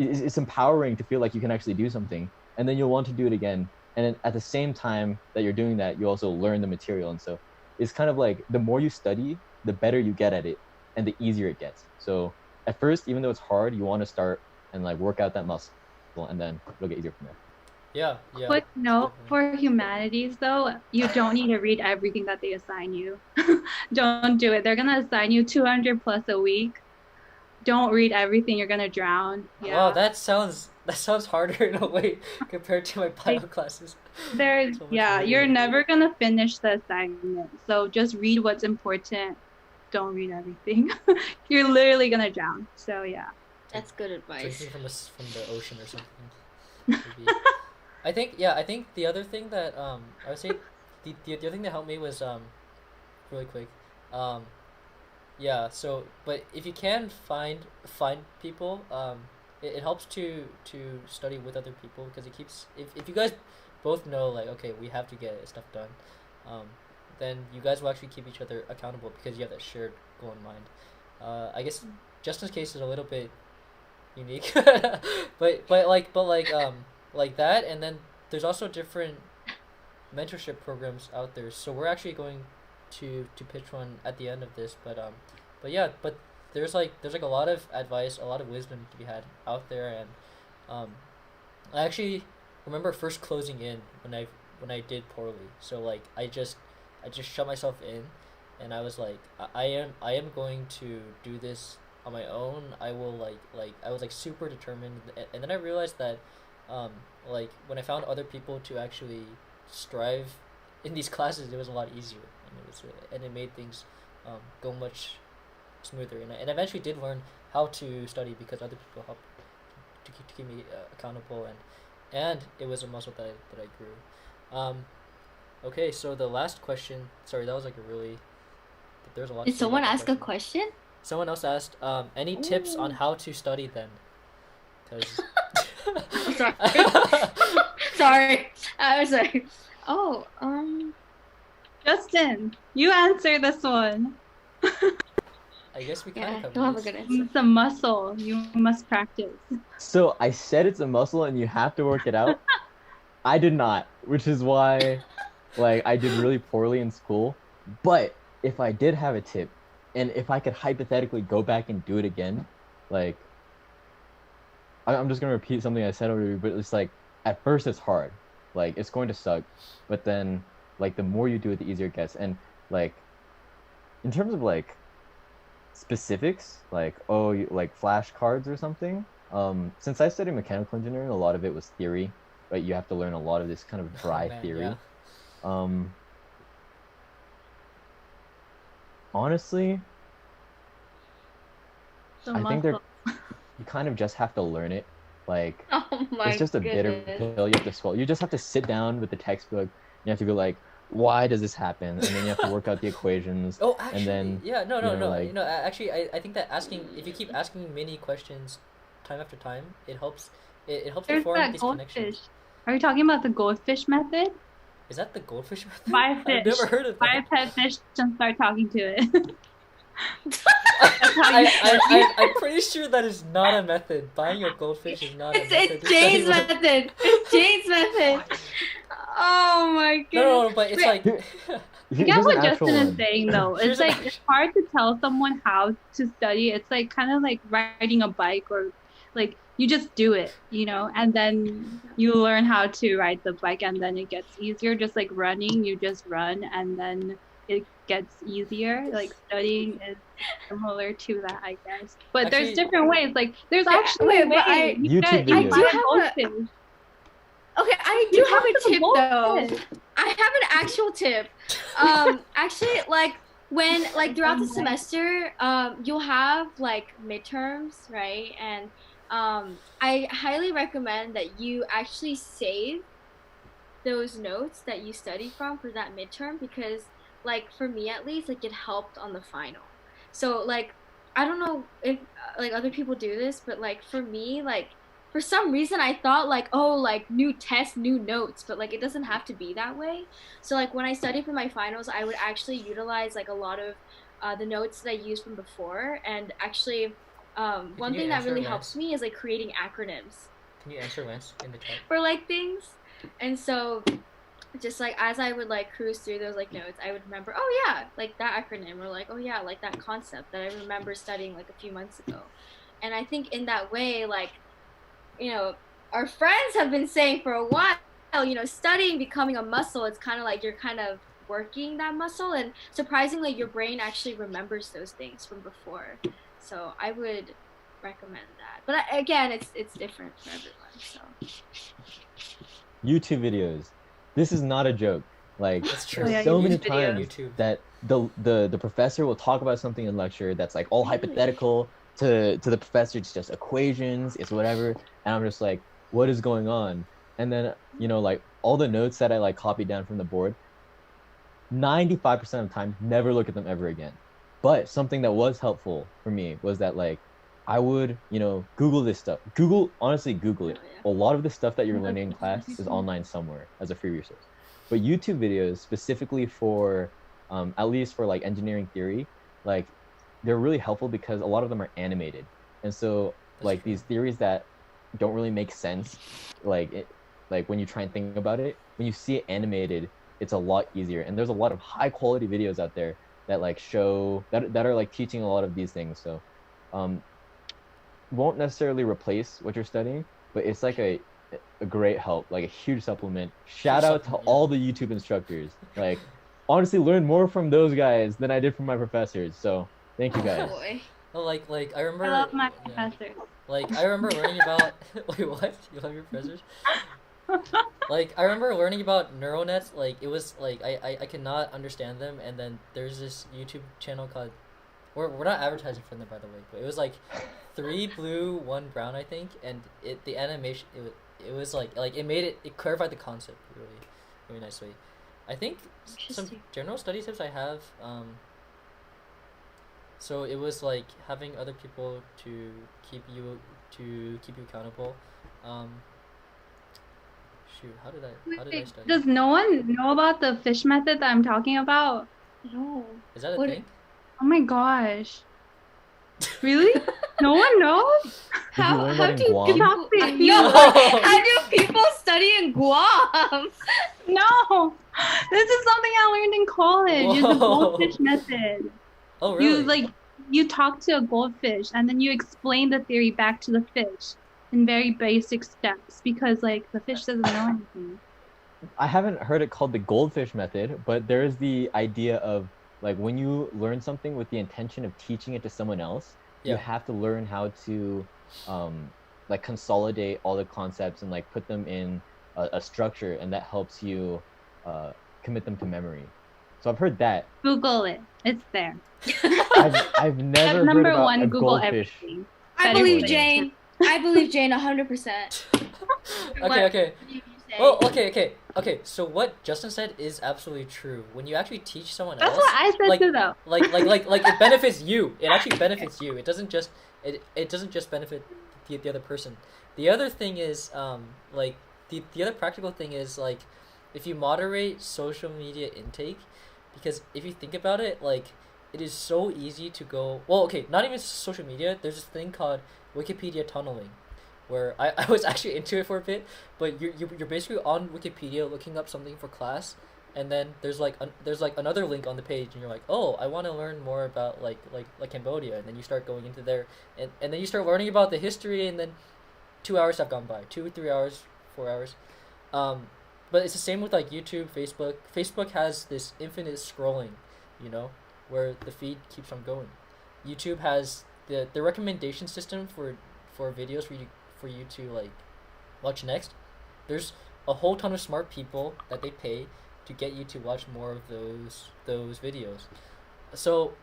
It's empowering to feel like you can actually do something, and then you'll want to do it again. And then at the same time that you're doing that, you also learn the material. And so it's kind of like the more you study, the better you get at it and the easier it gets. So at first, even though it's hard, you want to start and like work out that muscle, and then it'll get easier from there. Yeah. Quick note for humanities though, you don't need to read everything that they assign you. Don't do it. They're gonna assign you 200 plus a week. Don't read everything, you're gonna drown. Yeah. Wow, that sounds harder in a way compared to my bio classes. There's So much yeah, reading. you're never gonna finish the assignment. So just read what's important. Don't read everything. You're literally gonna drown. So yeah. That's good advice. Drinking from the ocean or something. Maybe. I think the other thing that I would say the other thing that helped me was really quick. Yeah, so but if you can find people, it helps to study with other people, because it keeps if you guys both know like, okay, we have to get stuff done, then you guys will actually keep each other accountable because you have that shared goal in mind. I guess Justin's case is a little bit unique, like that, and then there's also different mentorship programs out there. So we're actually going to pitch one at the end of this, but there's a lot of advice, a lot of wisdom to be had out there, and I actually remember first closing in when I did poorly. So like I just shut myself in, and I was like, I am going to do this on my own. I will like I was like super determined, and then I realized that like when I found other people to actually strive in these classes, it was a lot easier, and it made things go much smoother, and I eventually did learn how to study because other people helped to keep me accountable, and it was a muscle that I grew. Okay, so the last question. Sorry, that was like a really. There's a lot. Did to say someone about that ask a question. question? Someone else asked, any tips on how to study then? Because. Sorry. Sorry. I was like, oh, Justin, you answer this one. I guess we kind yeah, of covered you'll have a this. good answer. It's a muscle. You must practice. So I said it's a muscle and you have to work it out. I did not, which is why like I did really poorly in school. But if I did have a tip, and if I could hypothetically go back and do it again, like I'm just gonna repeat something I said already, but it's like at first it's hard, like it's going to suck, but then like the more you do it, the easier it gets. And like in terms of like specifics, like like flashcards or something. Since I studied mechanical engineering, a lot of it was theory, right? You have to learn a lot of this kind of dry theory. Yeah. Honestly, The I think muscle. you kind of just have to learn it. Like Oh my it's just a bitter goodness. pill you have to swallow. You just have to sit down with the textbook. You have to go like, why does this happen? And then you have to work out the equations. Oh, actually, then, yeah, no, like- actually, I think that if you keep asking many questions, time after time, it helps. It helps to There's form that these goldfish. connections. Are you talking about the goldfish method? Is that the goldfish method? Buy a I've fish. never heard of Buy a that. pet fish and start talking to it. how you I'm pretty sure that is not a method. Buying a goldfish is not a method. It's Jane's method. It's Jane's method. Oh my goodness. No, but it's like. I get what Here's an actual Justin is one. saying though. Here's It's an like it's hard to tell someone how to study. It's like kind of like riding a bike, or like you just do it, you know, and then you learn how to ride the bike, and then it gets easier. Just like running, you just run, and then it gets easier. Like studying is similar to that, I guess. But there's Actually- different ways. Like there's Yeah, actually wait, a but way. You YouTube get- you videos. buy I a do goldfish. Okay, I do You have a have tip to though. I have an actual tip. Actually, like when like throughout the semester, you'll have like midterms, right? And I highly recommend that you actually save those notes that you study from for that midterm, because like for me at least, like it helped on the final. So like I don't know if like other people do this, but like for me, like for some reason I thought like, oh, like new test, new notes, but like it doesn't have to be that way. So like when I studied for my finals, I would actually utilize like a lot of the notes that I used from before. And actually one you thing that answer, really Lance? helps me is like creating acronyms Can you answer Lance in the chat? for like things. And so just like as I would like cruise through those like notes, I would remember, oh yeah, like that acronym, or like, oh yeah, like that concept that I remember studying like a few months ago. And I think in that way, like, you know, our friends have been saying for a while, you know, studying, becoming a muscle, it's kind of like you're kind of working that muscle, and surprisingly your brain actually remembers those things from before. So I would recommend that. But again, it's different for everyone. So YouTube videos. This is not a joke. Like That's true. there's yeah, so many YouTube videos. times YouTube. that the professor will talk about something in lecture that's like all hypothetical to the professor. It's just equations, it's whatever, and I'm just like, what is going on? And then you know, like all the notes that I like copied down from the board, 95% of the time, never look at them ever again. But something that was helpful for me was that like I would, you know, Google this stuff. Honestly, Google it. Oh, yeah. A lot of the stuff that you're learning in class is online somewhere as a free resource. But YouTube videos specifically for, at least for like engineering theory, like they're really helpful because a lot of them are animated. And so That's like true. these theories that don't really make sense, like when you try and think about it, when you see it animated, it's a lot easier. And there's a lot of high quality videos out there that like show that are like teaching a lot of these things. So won't necessarily replace what you're studying, but it's like a great help, like a huge supplement. Shout out to supplement, yeah. all the YouTube instructors. Like honestly learned more from those guys than I did from my professors. So thank you guys. boy. Oh, like I remember. I love my yeah. professor. Like I remember learning about. Wait, what? You love your professors? Like I remember learning about neural nets. Like it was like I cannot understand them, and then there's this YouTube channel called. We're not advertising for them, by the way, but it was like 3 blue 1 brown, I think, and the animation it was like it clarified the concept really nicely. I think some Interesting. general study tips I have. So it was like having other people to keep you accountable. Shoot, how did I study? Does no one know about the fish method that I'm talking about? No. Is that a What- thing? Oh my gosh. Really? No one knows? Did you How learn how that do in Guam? people? Stop it. No, No. how do people study in Guam? No. This is something I learned in college. It's the Whoa. goldfish method. Oh really? You like you talk to a goldfish and then you explain the theory back to the fish in very basic steps because like the fish doesn't know anything. I haven't heard it called the goldfish method, but there is the idea of like when you learn something with the intention of teaching it to someone else, you Yeah. have to learn how to like consolidate all the concepts and like put them in a structure, and that helps you commit them to memory. So I've heard that. Google it. It's there. I've never heard Number about one, a Google goldfish. everything. I Better believe say it. Jane. I believe Jane 100%. Okay. You say. Well, okay. So what Justin said is absolutely true. When you actually teach someone That's else, what I said like, too, though. like it benefits you. It actually benefits you. It doesn't just benefit the other person. The other thing is like the other practical thing is like if you moderate social media intake, because if you think about it, like it is so easy to go, well, okay, not even social media, there's this thing called Wikipedia tunneling, where I was actually into it for a bit, but you're basically on Wikipedia looking up something for class, and then there's like another link on the page, and you're like, oh, I want to learn more about like Cambodia, and then you start going into there, and then you start learning about the history, and then 2 hours have gone by, 2 3 hours, 4 hours. But it's the same with like YouTube, Facebook. Facebook has this infinite scrolling, you know, where the feed keeps on going. YouTube has the recommendation system for videos for you to like watch next. There's a whole ton of smart people that they pay to get you to watch more of those videos. So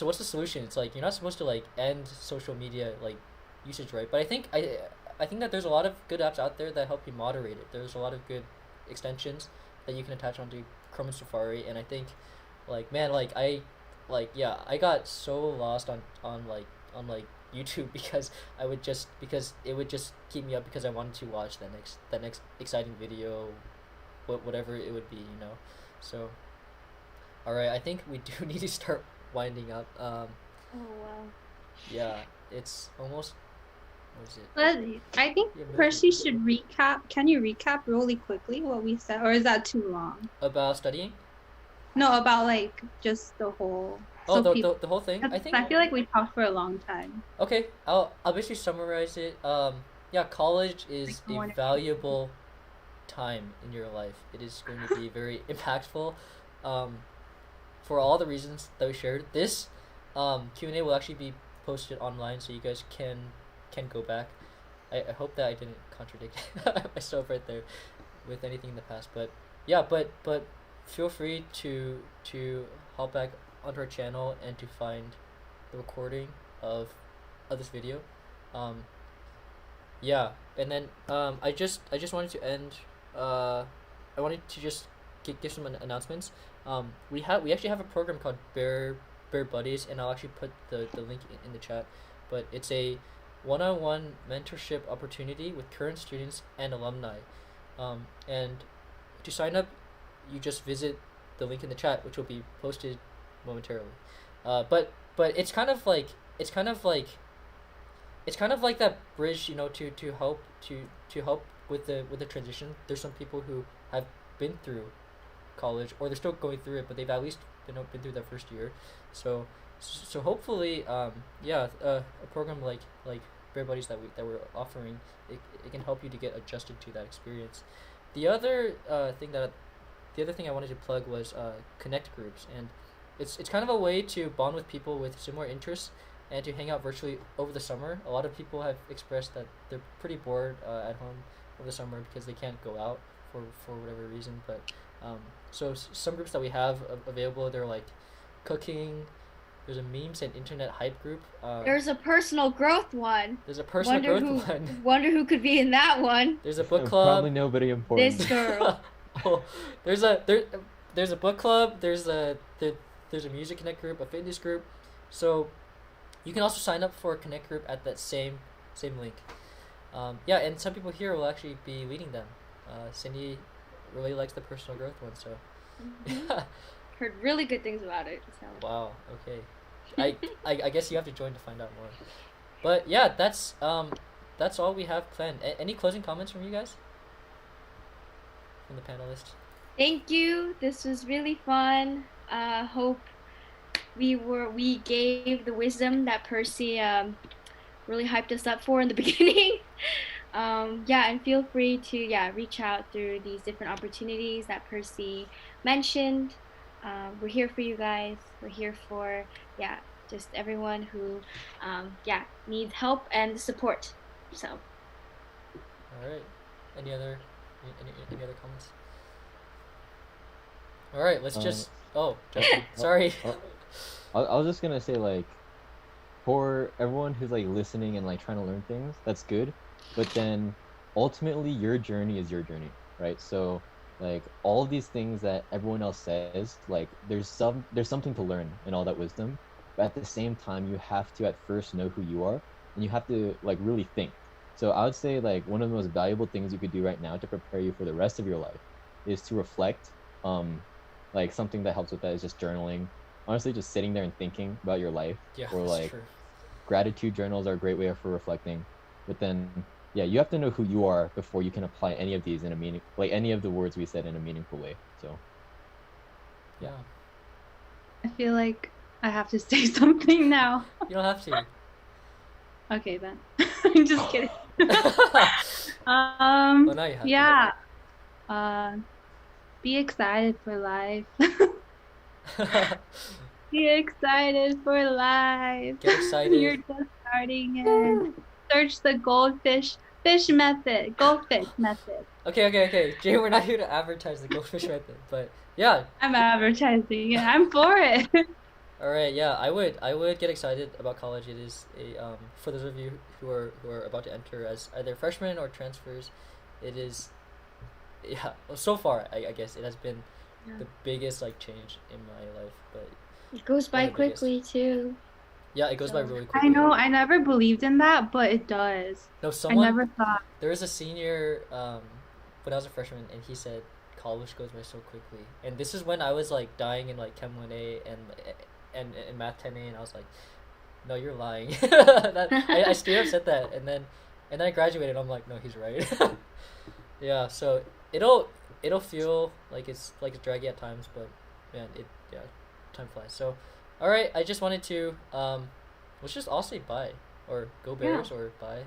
what's the solution? It's like you're not supposed to like end social media like usage, right? But I think that there's a lot of good apps out there that help you moderate it. There's a lot of good extensions that you can attach onto Chrome and Safari, and I think like man, I got so lost on YouTube because it would just keep me up because I wanted to watch that next exciting video, whatever it would be, you know. So all right, I think we do need to start winding up. Oh wow. Yeah, it's almost, what is it? But I think Yeah, Percy should recap. Can you recap really quickly what we said, or is that too long? About studying? No, about like just the whole. Oh, so the whole thing. I think. I feel like we talked for a long time. Okay, I'll basically summarize it. Yeah, college is Like, a valuable time in your life. It is going to be very impactful, for all the reasons that we shared. This Q&A will actually be posted online, so you guys can go back. I hope that I didn't contradict myself right there with anything in the past, but yeah, but feel free to hop back onto our channel and to find the recording of this video. Yeah, and then I just wanted to end. I wanted to just give some announcements. We actually have a program called Bear Buddies, and I'll actually put the link in the chat. But it's a one-on-one mentorship opportunity with current students and alumni. And to sign up, you just visit the link in the chat, which will be posted momentarily. But it's kind of like that bridge, you know, to help with the transition. There's some people who have been through college, or they're still going through it, but they've at least been through their first year. So hopefully, a program like Bear Buddies that we're offering, it can help you to get adjusted to that experience. The other thing I wanted to plug was Connect groups, and it's kind of a way to bond with people with similar interests and to hang out virtually over the summer. A lot of people have expressed that they're pretty bored at home over the summer because they can't go out for whatever reason. But so some groups that we have available, they're like cooking. There's a memes and internet hype group. There's a personal growth one. There's a personal growth one. Wonder who could be in that one. There's a book club. Probably nobody important. This girl. Oh, there's a book club. There's a music connect group, a fitness group. So you can also sign up for a connect group at that same link. Yeah, and some people here will actually be leading them. Cindy really likes the personal growth one, so. Mm-hmm. Heard really good things about it. So. Wow. Okay. I guess you have to join to find out more. But yeah, that's all we have planned. Any closing comments from you guys? From the panelists? Thank you. This was really fun. Hope we gave the wisdom that Percy really hyped us up for in the beginning. Yeah, and feel free to reach out through these different opportunities that Percy mentioned. We're here for you guys. We're here for just everyone who needs help and support. So All right. Any other any other comments? All right, let's just. Oh, Justin, sorry. I was just gonna say, like, for everyone who's like listening and like trying to learn things, that's good. But then ultimately your journey is your journey, right? So like all of these things that everyone else says, like there's something to learn in all that wisdom. But at the same time, you have to at first know who you are, and you have to like really think. So I would say like one of the most valuable things you could do right now to prepare you for the rest of your life is to reflect. Like something that helps with that is just journaling. Honestly, just sitting there and thinking about your life. Yeah, or that's like true. gratitude journals are a great way for reflecting. But then yeah, you have to know who you are before you can apply any of these in a meaning, like any of the words we said in a meaningful way. So Yeah. I feel like I have to say something now. You don't have to. Okay then. I'm just kidding. Well, now you have Yeah. Be excited for life. to. Be excited for life. Get excited. You're just starting it. Search the goldfish method. Goldfish method. Okay. Jay, we're not here to advertise the goldfish method, but yeah. I'm advertising it. I'm for it. All right, yeah, I would get excited about college. It is a for those of you who are about to enter as either freshmen or transfers, it is well, so far I guess it has been the biggest like change in my life, but it goes by one of the biggest. quickly too. Yeah, it goes by really I quickly. know. I never believed in that, but it does. No, I never thought. there was a senior when I was a freshman, and he said college goes by so quickly, and this is when I was like dying in like Chem 1A and Math 10A, and I was like, no, you're lying. I straight up said that, and then I graduated. I'm like, no, he's right. Yeah, so it'll feel like it's draggy at times, but man, time flies. So, all right, I just wanted to let's just all say bye, or go Bears, or bye.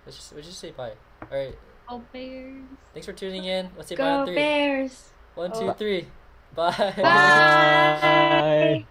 Let's just say bye. All right. Go Bears. Thanks for tuning in. Let's say bye on Go 3. Bears. 1, 2, 3. Bye. Bye.